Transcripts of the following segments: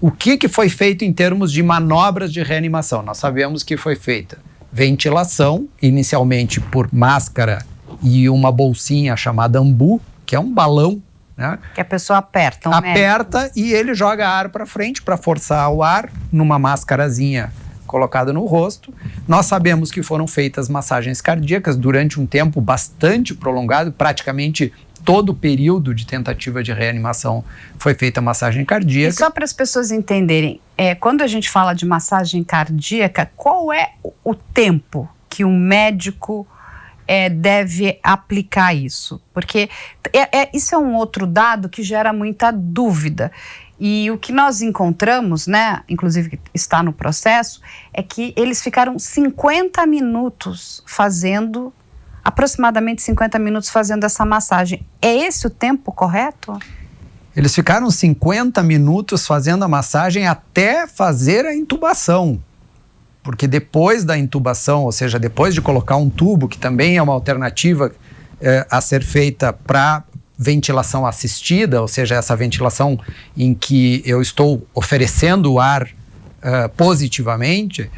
O que foi feito em termos de manobras de reanimação? Nós sabemos que foi feita ventilação, inicialmente por máscara e uma bolsinha chamada ambu, que é um balão, né? Que a pessoa aperta. Aperta e ele joga ar para frente para forçar o ar numa máscarazinha colocada no rosto. Nós sabemos que foram feitas massagens cardíacas durante um tempo bastante prolongado, praticamente todo o período de tentativa de reanimação foi feita massagem cardíaca. E só para as pessoas entenderem, quando a gente fala de massagem cardíaca, qual é o tempo que um médico deve aplicar isso? Porque isso é um outro dado que gera muita dúvida. E o que nós encontramos, né, inclusive que está no processo, é que eles ficaram 50 minutos fazendo, aproximadamente 50 minutos fazendo essa massagem. É esse o tempo correto? Eles ficaram 50 minutos fazendo a massagem até fazer a intubação. Porque depois da intubação, ou seja, depois de colocar um tubo, que também é uma alternativa a ser feita para ventilação assistida, ou seja, essa ventilação em que eu estou oferecendo o ar positivamente,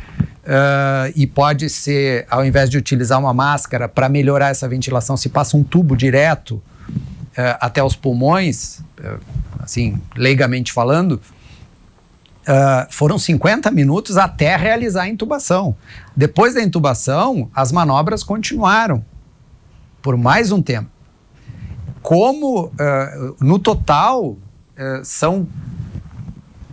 e pode ser, ao invés de utilizar uma máscara, para melhorar essa ventilação, se passa um tubo direto até os pulmões, assim, leigamente falando, foram 50 minutos até realizar a intubação. Depois da intubação, as manobras continuaram por mais um tempo. Como, no total,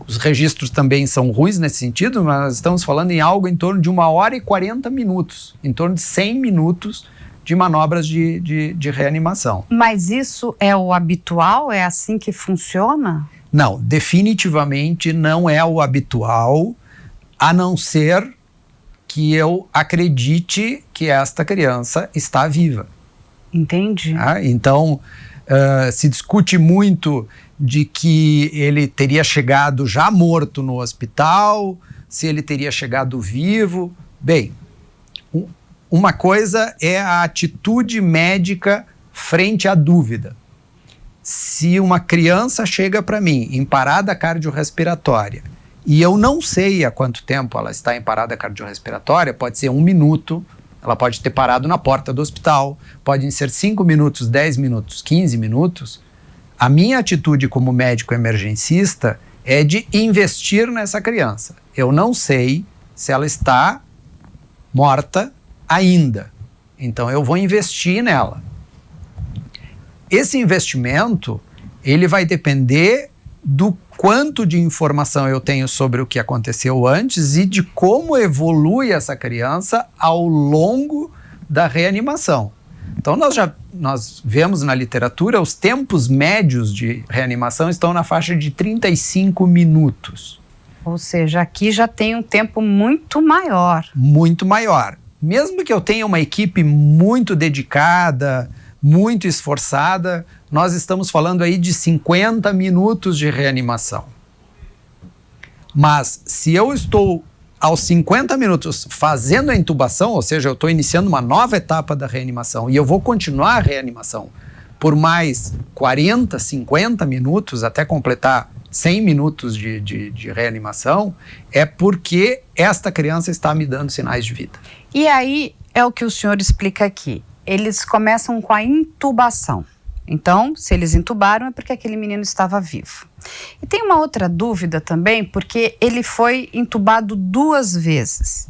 os registros também são ruins nesse sentido, mas nós estamos falando em algo em torno de 1h e 40 minutos, em torno de 100 minutos de manobras de reanimação. Mas isso é o habitual? É assim que funciona? Não, definitivamente não é o habitual, a não ser que eu acredite que esta criança está viva. Entendi. Então, se discute muito de que ele teria chegado já morto no hospital, se ele teria chegado vivo. Bem, uma coisa é a atitude médica frente à dúvida. Se uma criança chega para mim em parada cardiorrespiratória e eu não sei há quanto tempo ela está em parada cardiorrespiratória, pode ser 1 minuto, ela pode ter parado na porta do hospital, podem ser 5 minutos, 10 minutos, 15 minutos. A minha atitude como médico emergencista é de investir nessa criança. Eu não sei se ela está morta ainda, então eu vou investir nela. Esse investimento, ele vai depender do quanto de informação eu tenho sobre o que aconteceu antes e de como evolui essa criança ao longo da reanimação. Então nós vemos na literatura os tempos médios de reanimação estão na faixa de 35 minutos. Ou seja, aqui já tem um tempo muito maior. Muito maior. Mesmo que eu tenha uma equipe muito dedicada, muito esforçada, nós estamos falando aí de 50 minutos de reanimação. Mas se eu estou aos 50 minutos fazendo a intubação, ou seja, eu estou iniciando uma nova etapa da reanimação e eu vou continuar a reanimação por mais 40, 50 minutos até completar 100 minutos de reanimação, é porque esta criança está me dando sinais de vida. E aí é o que o senhor explica aqui. Eles começam com a intubação. Então, se eles intubaram é porque aquele menino estava vivo. E tem uma outra dúvida também, porque ele foi intubado 2 vezes.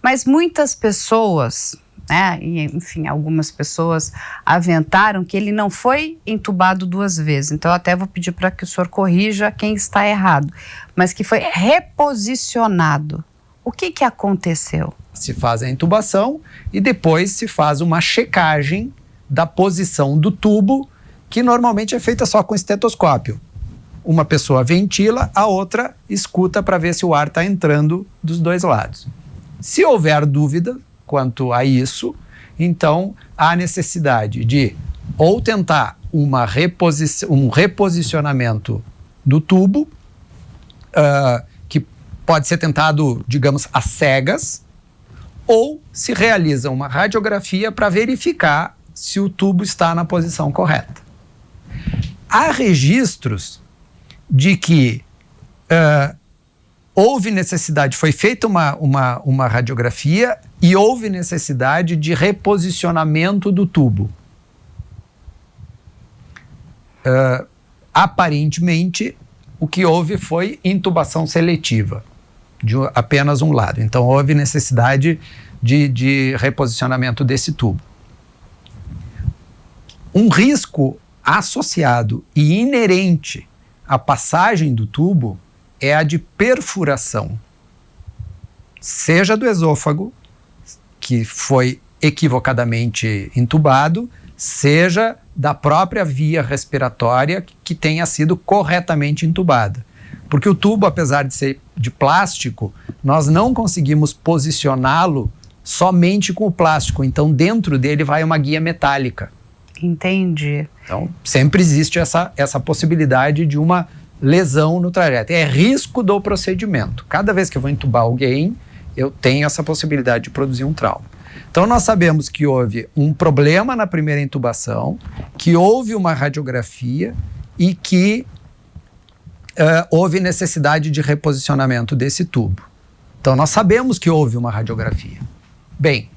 Mas muitas pessoas, né, e enfim, algumas pessoas aventaram que ele não foi intubado 2 vezes. Então, eu até vou pedir para que o senhor corrija quem está errado. Mas que foi reposicionado. O que aconteceu? Se faz a intubação e depois se faz uma checagem da posição do tubo, que normalmente é feita só com estetoscópio. Uma pessoa ventila, a outra escuta para ver se o ar está entrando dos 2 lados. Se houver dúvida quanto a isso, então há necessidade de ou tentar um reposicionamento do tubo, que pode ser tentado, digamos, às cegas, ou se realiza uma radiografia para verificar se o tubo está na posição correta. Há registros de que houve necessidade, foi feita uma radiografia e houve necessidade de reposicionamento do tubo. Aparentemente, o que houve foi intubação seletiva, de apenas um lado. Então, houve necessidade de reposicionamento desse tubo. Um risco associado e inerente à passagem do tubo é a de perfuração, seja do esôfago, que foi equivocadamente intubado, seja da própria via respiratória que tenha sido corretamente intubada. Porque o tubo, apesar de ser de plástico, nós não conseguimos posicioná-lo somente com o plástico. Então, dentro dele vai uma guia metálica. Entendi. Então, sempre existe essa possibilidade de uma lesão no trajeto. É risco do procedimento. Cada vez que eu vou entubar alguém, eu tenho essa possibilidade de produzir um trauma. Então, nós sabemos que houve um problema na primeira intubação, que houve uma radiografia e que houve necessidade de reposicionamento desse tubo. Então, nós sabemos que houve uma radiografia. Bem,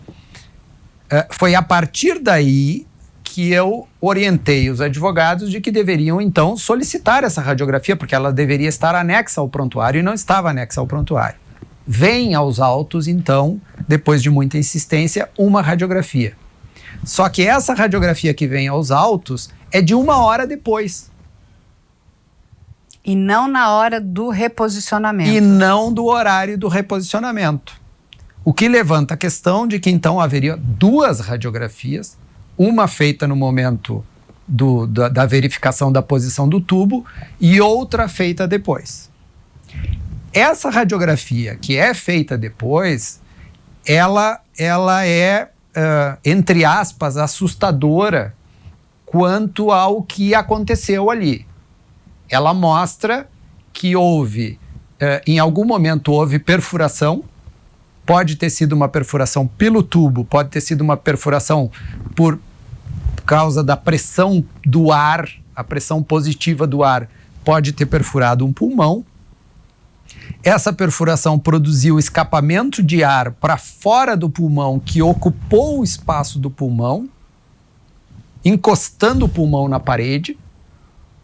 foi a partir daí que eu orientei os advogados de que deveriam, então, solicitar essa radiografia, porque ela deveria estar anexa ao prontuário e não estava anexa ao prontuário. Vem aos autos, então, depois de muita insistência, uma radiografia. Só que essa radiografia que vem aos autos é de 1 hora depois. E não na hora do reposicionamento. E não do horário do reposicionamento. O que levanta a questão de que, então, haveria 2 radiografias, uma feita no momento da verificação da posição do tubo e outra feita depois. Essa radiografia que é feita depois, ela é, entre aspas, assustadora quanto ao que aconteceu ali. Ela mostra que houve, em algum momento houve perfuração, pode ter sido uma perfuração pelo tubo, pode ter sido uma perfuração por causa da pressão do ar, a pressão positiva do ar pode ter perfurado um pulmão. Essa perfuração produziu escapamento de ar para fora do pulmão, que ocupou o espaço do pulmão, encostando o pulmão na parede.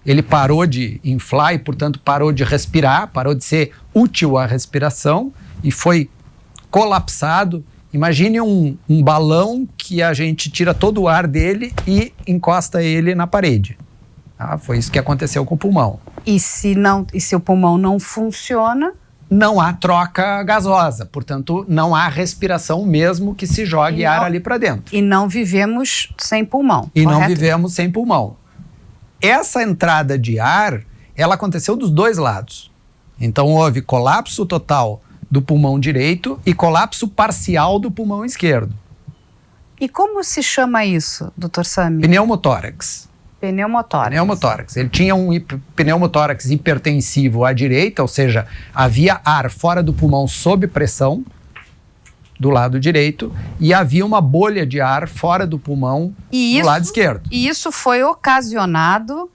Ele parou de inflar e, portanto, parou de respirar, parou de ser útil à respiração e foi colapsado. Imagine um balão que a gente tira todo o ar dele e encosta ele na parede. Foi isso que aconteceu com o pulmão. E se o pulmão não funciona? Não há troca gasosa, portanto, não há respiração mesmo que se jogue ar ali para dentro. E não vivemos sem pulmão, E correto? não vivemos sem pulmão. Essa entrada de ar, ela aconteceu dos 2 lados. Então, houve colapso total do pulmão direito e colapso parcial do pulmão esquerdo. E como se chama isso, Dr. Sami? Pneumotórax. Pneumotórax. Pneumotórax. Ele tinha um pneumotórax hipertensivo à direita, ou seja, havia ar fora do pulmão sob pressão do lado direito e havia uma bolha de ar fora do pulmão do lado esquerdo. E isso foi ocasionado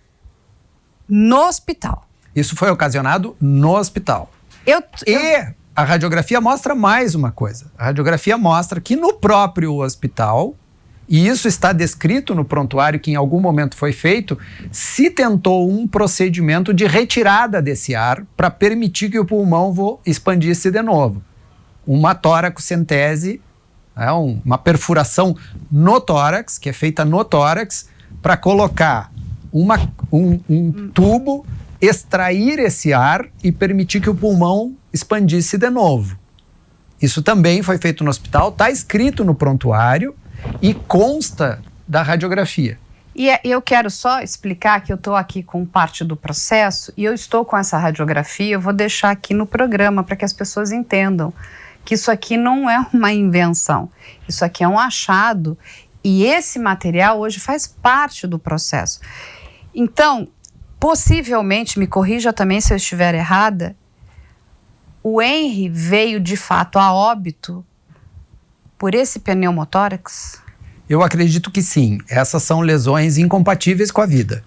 no hospital? Isso foi ocasionado no hospital. E a radiografia mostra mais uma coisa. A radiografia mostra que no próprio hospital, e isso está descrito no prontuário que em algum momento foi feito, se tentou um procedimento de retirada desse ar para permitir que o pulmão expandisse de novo. Uma toracocentese, uma perfuração no tórax, que é feita no tórax, para colocar um tubo, extrair esse ar e permitir que o pulmão expandisse de novo. Isso também foi feito no hospital, está escrito no prontuário e consta da radiografia. E eu quero só explicar que eu estou aqui com parte do processo e eu estou com essa radiografia, eu vou deixar aqui no programa para que as pessoas entendam que isso aqui não é uma invenção, isso aqui é um achado e esse material hoje faz parte do processo. Então, possivelmente, me corrija também se eu estiver errada, o Henry veio de fato a óbito por esse pneumotórax? Eu acredito que sim. Essas são lesões incompatíveis com a vida.